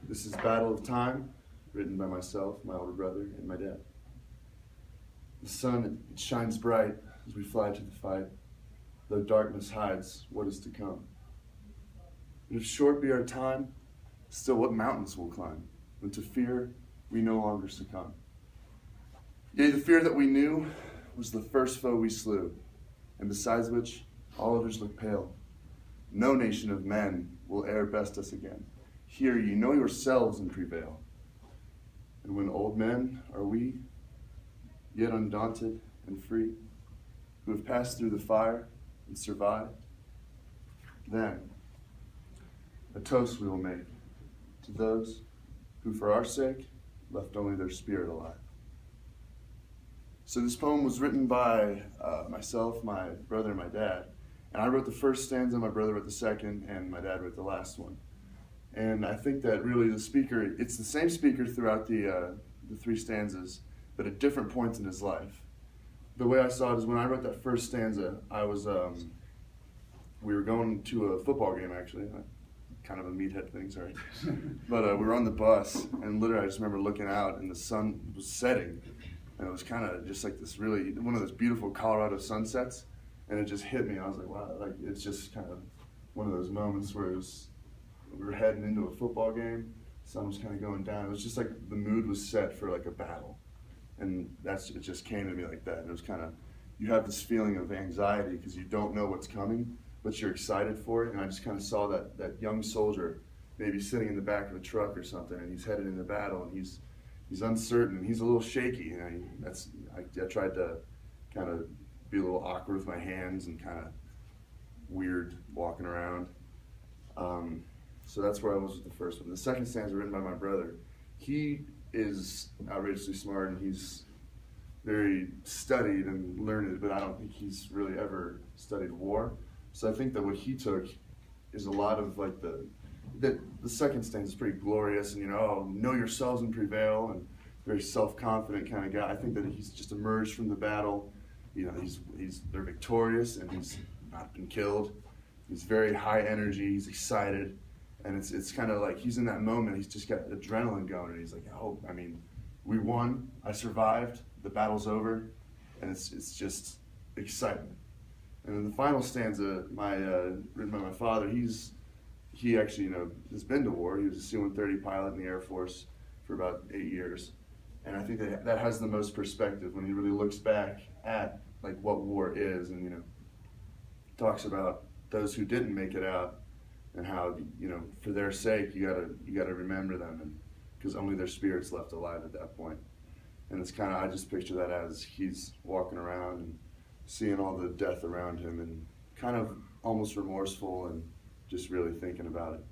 This is Battle of Time, written by myself, my older brother, and my dad. The sun, it shines bright as we fly to the fight, though darkness hides what is to come. But if short be our time, still what mountains we'll climb, when to fear we no longer succumb. Yea, the fear that we knew was the first foe we slew, and besides which all others look pale. No nation of men will e'er best us again. Here ye know yourselves and prevail. And when old men are we, yet undaunted and free, who have passed through the fire and survived, then a toast we will make to those who for our sake left only their spirit alive. So this poem was written by myself, my brother, and my dad. And I wrote the first stanza, my brother wrote the second, and my dad wrote the last one. And I think that really the speaker, it's the same speaker throughout the three stanzas, but at different points in his life. The way I saw it is when I wrote that first stanza, I was, we were going to a football game actually, kind of a meathead thing, sorry. But we were on the bus, and literally I just remember looking out and the sun was setting. And it was kind of just like this really, one of those beautiful Colorado sunsets. And it just hit me, and I was like, wow, like it's just kind of one of those moments where we were heading into a football game, the sun was kind of going down. It was just like the mood was set for like a battle. And it just came to me like that. And it was kind of, you have this feeling of anxiety because you don't know what's coming, but you're excited for it. And I just kind of saw that young soldier maybe sitting in the back of a truck or something, and he's headed into battle, and he's uncertain, and he's a little shaky. And I tried to kind of be a little awkward with my hands and kind of weird walking around. So that's where I was with the first one. The second stanza written by my brother. He is outrageously smart, and he's very studied and learned, but I don't think he's really ever studied war. So I think that what he took is a lot of like the second stanza is pretty glorious, and know yourselves and prevail, and very self-confident kind of guy. I think that he's just emerged from the battle. They're victorious, and he's not been killed. He's very high energy. He's excited, and it's kind of like he's in that moment. He's just got adrenaline going, and he's like, "Oh, I mean, we won. I survived. The battle's over," and it's just excitement. And then the final stanza, written by my father. He actually has been to war. He was a C-130 pilot in the Air Force for about 8 years, and I think that has the most perspective when he really looks back at like what war is, and talks about those who didn't make it out, and how for their sake you gotta remember them, and because only their spirit's left alive at that point. And it's kind of, I just picture that as he's walking around and seeing all the death around him, and kind of almost remorseful and just really thinking about it.